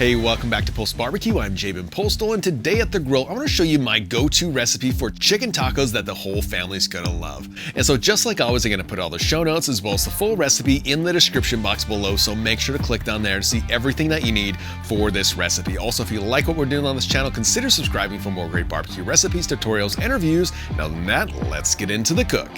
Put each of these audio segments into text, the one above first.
Hey, welcome back to Postal Barbecue. I'm Jabin Postal, and today at the grill, I want to show you my go-to recipe for chicken tacos that the whole family's gonna love. And so just like always, I'm gonna put all the show notes as well as the full recipe in the description box below, so make sure to click down there to see everything that you need for this recipe. Also, if you like what we're doing on this channel, consider subscribing for more great barbecue recipes, tutorials, and reviews. Now than that, let's get into the cook.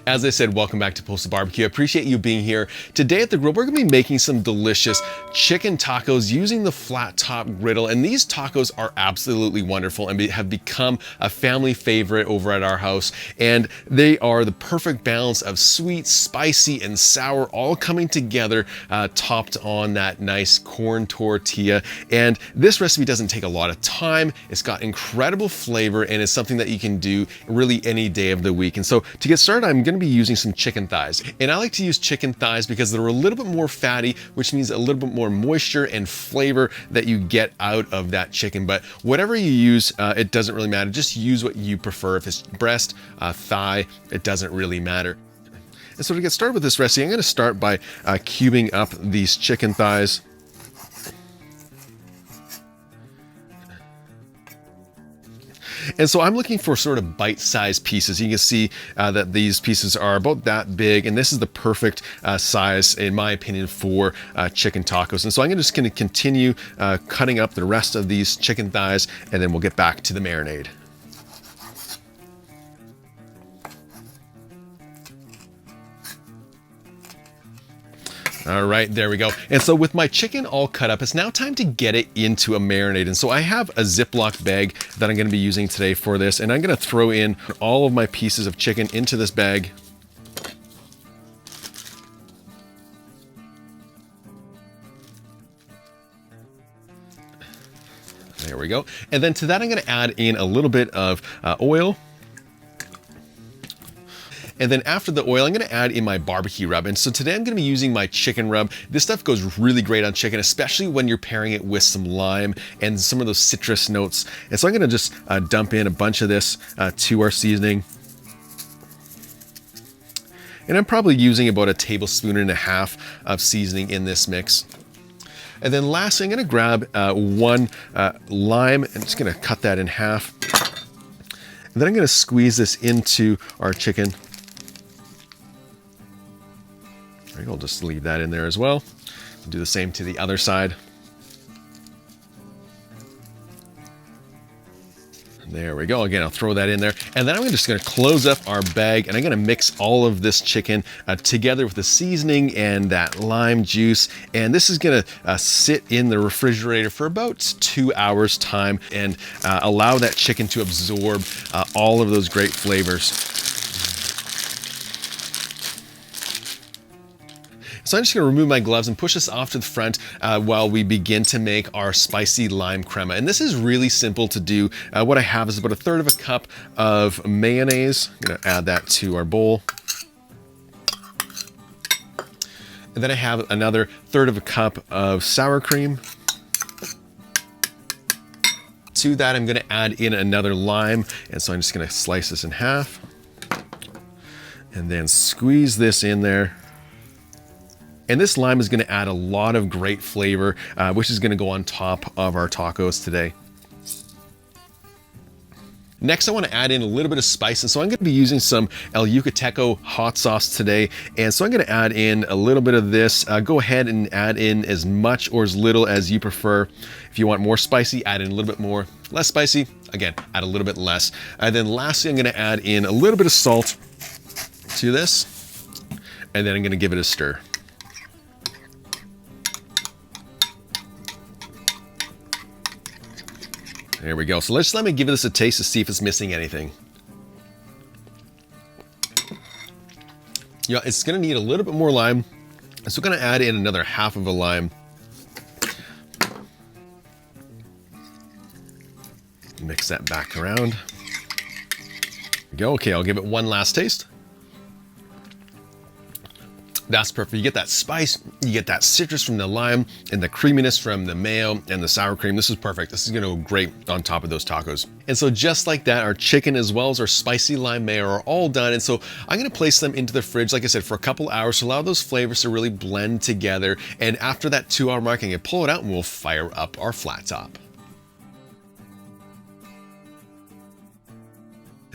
As I said, welcome back to Postal Barbecue. I appreciate you being here. Today at the grill, we're gonna be making some delicious chicken tacos using the flat top griddle. And these tacos are absolutely wonderful and have become a family favorite over at our house. And they are the perfect balance of sweet, spicy, and sour, all coming together, topped on that nice corn tortilla. And this recipe doesn't take a lot of time. It's got incredible flavor, and it's something that you can do really any day of the week. And so to get started, I'm gonna be using some chicken thighs. And I like to use chicken thighs because they're a little bit more fatty, which means a little bit more moisture and flavor that you get out of that chicken. But whatever you use, it doesn't really matter. Just use what you prefer. If it's breast, thigh, it doesn't really matter. And so to get started with this recipe, I'm gonna start by cubing up these chicken thighs. And so I'm looking for sort of bite-sized pieces. You can see that these pieces are about that big, and this is the perfect size, in my opinion, for chicken tacos. And so I'm just gonna continue cutting up the rest of these chicken thighs, and then we'll get back to the marinade. All right, there we go. And so with my chicken all cut up, it's now time to get it into a marinade. And so I have a Ziploc bag that I'm gonna be using today for this, and I'm gonna throw in all of my pieces of chicken into this bag. There we go. And then to that, I'm gonna add in a little bit of oil. And then after the oil, I'm gonna add in my barbecue rub. And so today I'm gonna be using my chicken rub. This stuff goes really great on chicken, especially when you're pairing it with some lime and some of those citrus notes. And so I'm gonna just dump in a bunch of this to our seasoning. And I'm probably using about 1.5 tablespoons of seasoning in this mix. And then lastly, I'm gonna grab one lime and just gonna cut that in half. And then I'm gonna squeeze this into our chicken. I'll just leave that in there as well. Do the same to the other side. There we go. Again, I'll throw that in there. And then I'm just gonna close up our bag, and I'm gonna mix all of this chicken together with the seasoning and that lime juice. And this is gonna sit in the refrigerator for about 2 hours time and allow that chicken to absorb all of those great flavors. So I'm just gonna remove my gloves and push this off to the front while we begin to make our spicy lime crema. And this is really simple to do. What I have is about 1/3 cup of mayonnaise. I'm gonna add that to our bowl. And then I have another 1/3 cup of sour cream. To that, I'm gonna add in another lime. And so I'm just gonna slice this in half and then squeeze this in there. And this lime is gonna add a lot of great flavor, which is gonna go on top of our tacos today. Next, I wanna add in a little bit of spice, and so I'm gonna be using some El Yucateco hot sauce today. And so I'm gonna add in a little bit of this. Go ahead and add in as much or as little as you prefer. If you want more spicy, add in a little bit more. Less spicy, again, add a little bit less. And then lastly, I'm gonna add in a little bit of salt to this, and then I'm gonna give it a stir. There we go. So let me give this a taste to see if it's missing anything. Yeah, it's gonna need a little bit more lime. So I'm gonna add in another 1/2 of a lime. Mix that back around. There we go. Okay, I'll give it one last taste. That's perfect. You get that spice, you get that citrus from the lime, and the creaminess from the mayo and the sour cream. This is perfect. This is gonna go great on top of those tacos. And so just like that, our chicken as well as our spicy lime mayo are all done. And so I'm gonna place them into the fridge, like I said, for a couple hours to allow those flavors to really blend together. And after that 2-hour mark, I'm gonna pull it out and we'll fire up our flat top.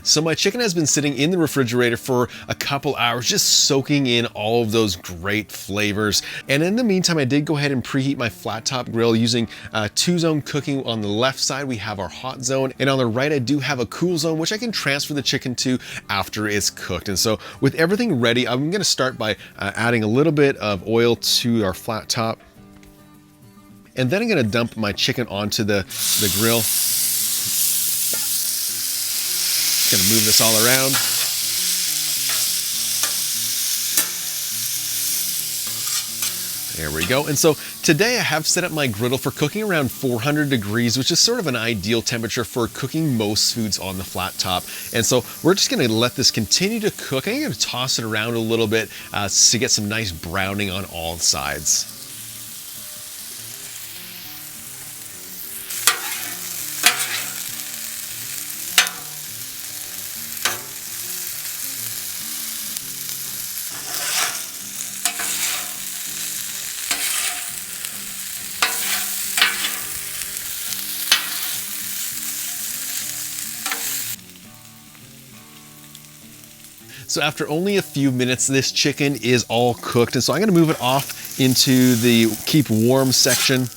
So my chicken has been sitting in the refrigerator for a couple hours, just soaking in all of those great flavors. And in the meantime, I did go ahead and preheat my flat top grill using 2-zone cooking. On the left side, we have our hot zone, and on the right, I do have a cool zone, which I can transfer the chicken to after it's cooked. And so with everything ready, I'm gonna start by adding a little bit of oil to our flat top. And then I'm gonna dump my chicken onto the grill. Gonna move this all around. There we go. And so today I have set up my griddle for cooking around 400 degrees, which is sort of an ideal temperature for cooking most foods on the flat top. And so we're just gonna let this continue to cook. I'm gonna toss it around a little bit to get some nice browning on all sides. So after only a few minutes, this chicken is all cooked. And so I'm gonna move it off into the keep warm section.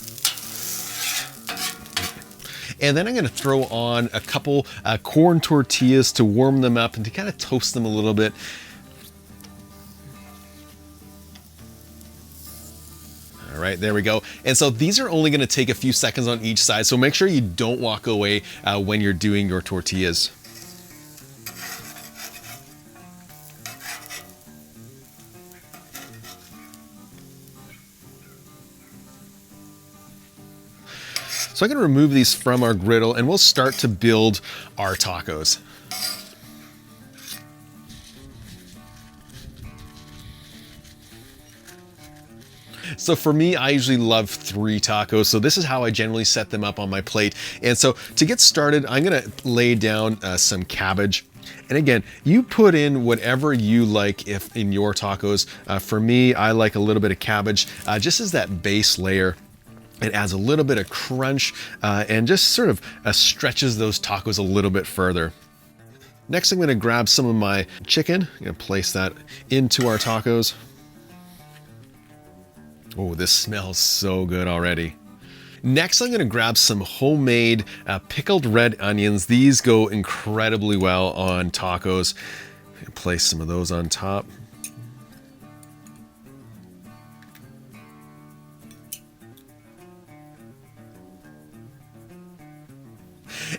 And then I'm gonna throw on a couple corn tortillas to warm them up and to kind of toast them a little bit. All right, there we go. And so these are only gonna take a few seconds on each side. So make sure you don't walk away when you're doing your tortillas. So I'm gonna remove these from our griddle and we'll start to build our tacos. So for me, I usually love 3 tacos. So this is how I generally set them up on my plate. And so to get started, I'm gonna lay down some cabbage. And again, you put in whatever you like if in your tacos. For me, I like a little bit of cabbage just as that base layer. It adds a little bit of crunch and just sort of stretches those tacos a little bit further. Next, I'm gonna grab some of my chicken. I'm gonna place that into our tacos. Oh, this smells so good already. Next, I'm gonna grab some homemade pickled red onions. These go incredibly well on tacos. Place some of those on top.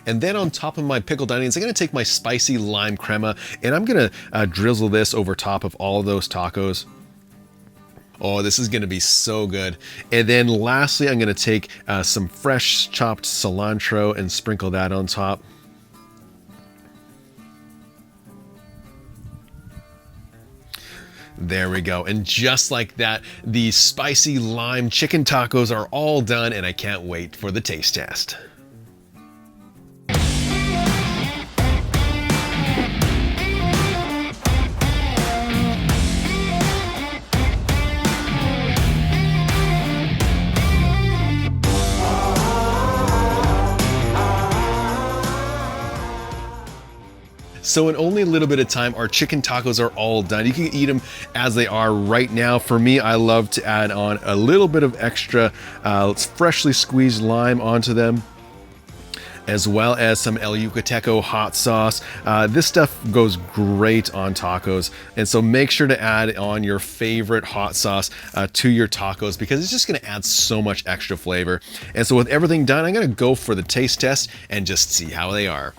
And then on top of my pickled onions, I'm gonna take my spicy lime crema and I'm gonna drizzle this over top of all of those tacos. Oh, this is gonna be so good. And then lastly, I'm gonna take some fresh chopped cilantro and sprinkle that on top. There we go. And just like that, the spicy lime chicken tacos are all done and I can't wait for the taste test. So in only a little bit of time, our chicken tacos are all done. You can eat them as they are right now. For me, I love to add on a little bit of extra freshly squeezed lime onto them, as well as some El Yucateco hot sauce. This stuff goes great on tacos. And so make sure to add on your favorite hot sauce to your tacos because it's just gonna add so much extra flavor. And so with everything done, I'm gonna go for the taste test and just see how they are.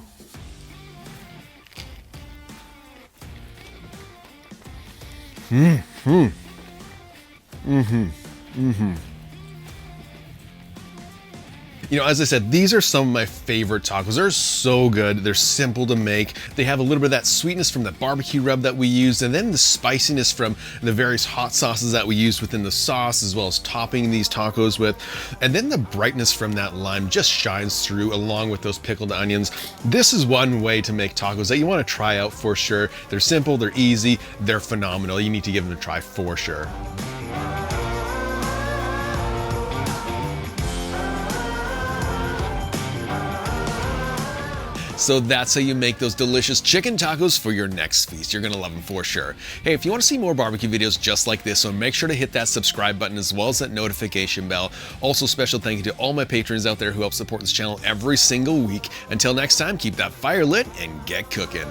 You know, as I said, these are some of my favorite tacos. They're so good. They're simple to make. They have a little bit of that sweetness from the barbecue rub that we used, and then the spiciness from the various hot sauces that we used within the sauce, as well as topping these tacos with. And then the brightness from that lime just shines through along with those pickled onions. This is one way to make tacos that you want to try out for sure. They're simple, they're easy, they're phenomenal. You need to give them a try for sure. So that's how you make those delicious chicken tacos for your next feast. You're gonna love them for sure. Hey, if you wanna see more barbecue videos just like this one, make sure to hit that subscribe button as well as that notification bell. Also, special thank you to all my patrons out there who help support this channel every single week. Until next time, keep that fire lit and get cooking.